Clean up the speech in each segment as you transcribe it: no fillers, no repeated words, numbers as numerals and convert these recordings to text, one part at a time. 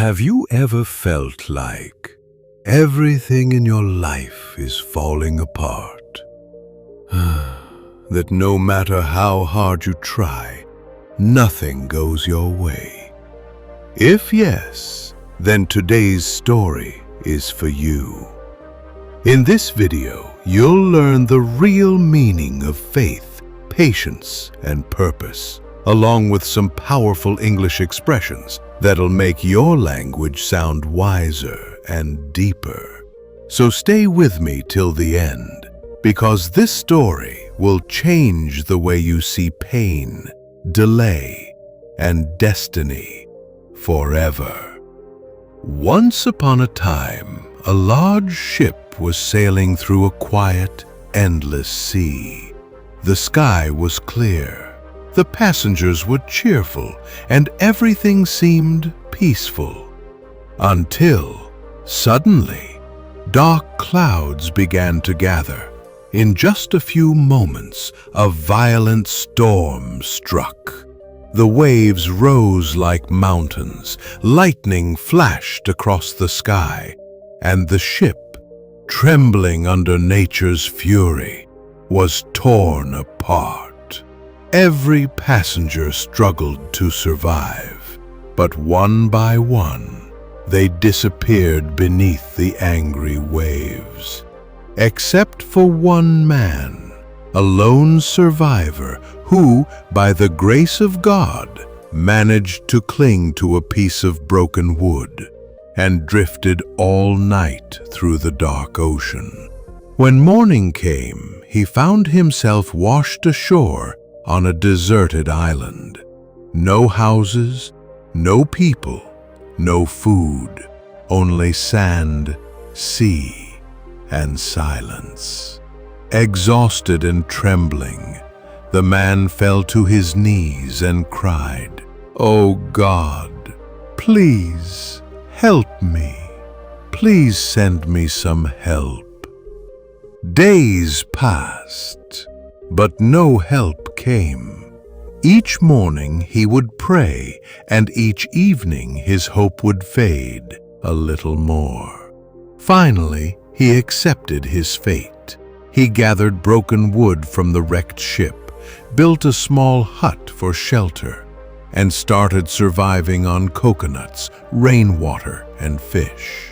Have you ever felt like everything in your life is falling apart? That no matter how hard you try, nothing goes your way? If yes, then today's story is for you. In this video, you'll learn the real meaning of faith, patience, and purpose, along with some powerful English expressions that'll make your language sound wiser and deeper. So stay with me till the end, because this story will change the way you see pain, delay, and destiny forever. Once upon a time, a large ship was sailing through a quiet, endless sea. The sky was clear. The passengers were cheerful, and everything seemed peaceful. Until, suddenly, dark clouds began to gather. In just a few moments, a violent storm struck. The waves rose like mountains, lightning flashed across the sky, and the ship, trembling under nature's fury, was torn apart. Every passenger struggled to survive, but one by one, they disappeared beneath the angry waves. Except for one man, a lone survivor who, by the grace of God, managed to cling to a piece of broken wood and drifted all night through the dark ocean. When morning came, he found himself washed ashore on a deserted island. No houses, no people, no food, only sand, sea, and silence. Exhausted and trembling, the man fell to his knees and cried, "Oh God, please help me. Please send me some help." Days passed, but no help came. Each morning he would pray, and each evening his hope would fade a little more. Finally, he accepted his fate. He gathered broken wood from the wrecked ship, built a small hut for shelter, and started surviving on coconuts, rainwater, and fish.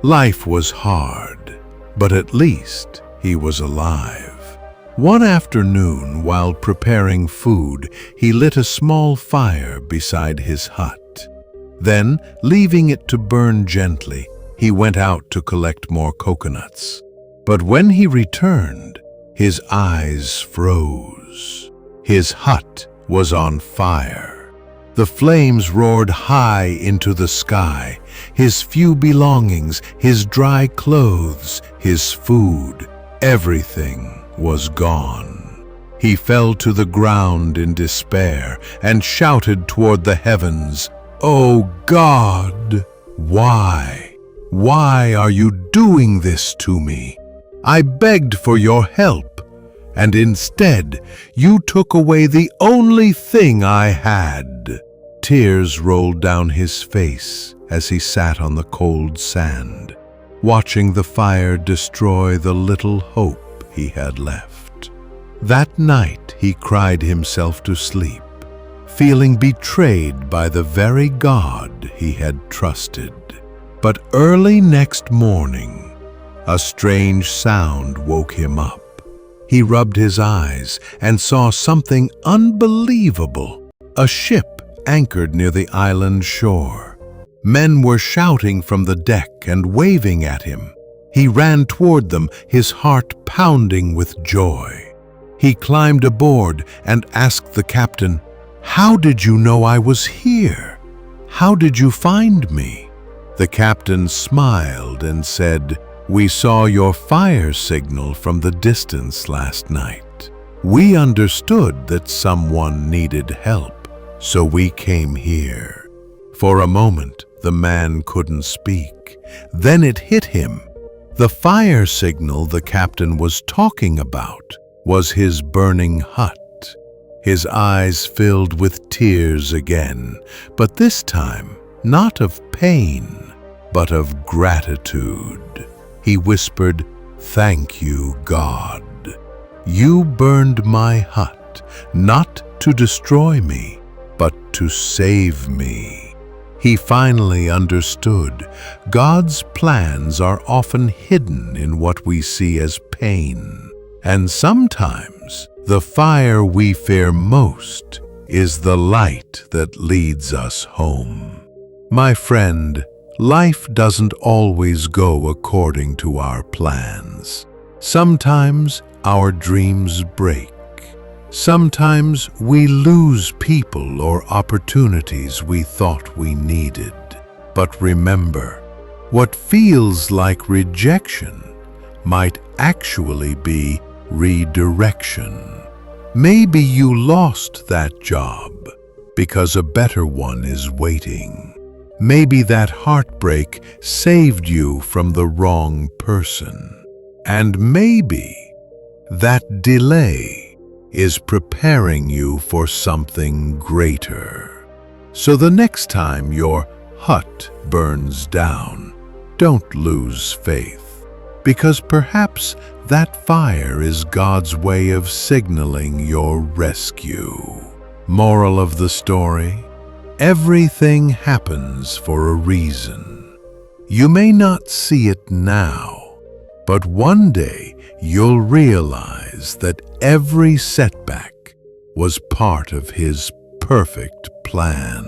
Life was hard, but at least he was alive. One afternoon, while preparing food, he lit a small fire beside his hut. Then, leaving it to burn gently, he went out to collect more coconuts. But when he returned, his eyes froze. His hut was on fire. The flames roared high into the sky. His few belongings, his dry clothes, his food, everything was gone. He fell to the ground in despair and shouted toward the heavens, "Oh God, why? Why are you doing this to me? I begged for your help, and instead you took away the only thing I had." Tears rolled down his face as he sat on the cold sand, watching the fire destroy the little hope he had left. That night he cried himself to sleep, feeling betrayed by the very God he had trusted. But early next morning, a strange sound woke him up. He rubbed his eyes and saw something unbelievable. A ship anchored near the island shore. Men were shouting from the deck and waving at him. He ran toward them, his heart pounding with joy. He climbed aboard and asked the captain, "How did you know I was here? How did you find me?" The captain smiled and said, "We saw your fire signal from the distance last night. We understood that someone needed help, so we came here." For a moment, the man couldn't speak. Then it hit him. The fire signal the captain was talking about was his burning hut. His eyes filled with tears again, but this time not of pain, but of gratitude. He whispered, "Thank you, God. You burned my hut, not to destroy me, but to save me." He finally understood God's plans are often hidden in what we see as pain. And sometimes the fire we fear most is the light that leads us home. My friend, life doesn't always go according to our plans. Sometimes our dreams break. Sometimes we lose people or opportunities we thought we needed. But remember, what feels like rejection might actually be redirection. Maybe you lost that job because a better one is waiting. Maybe that heartbreak saved you from the wrong person. And maybe that delay is preparing you for something greater. So the next time your hut burns down, don't lose faith, because perhaps that fire is God's way of signaling your rescue. Moral of the story: everything happens for a reason. You may not see it now, but one day you'll realize that every setback was part of His perfect plan.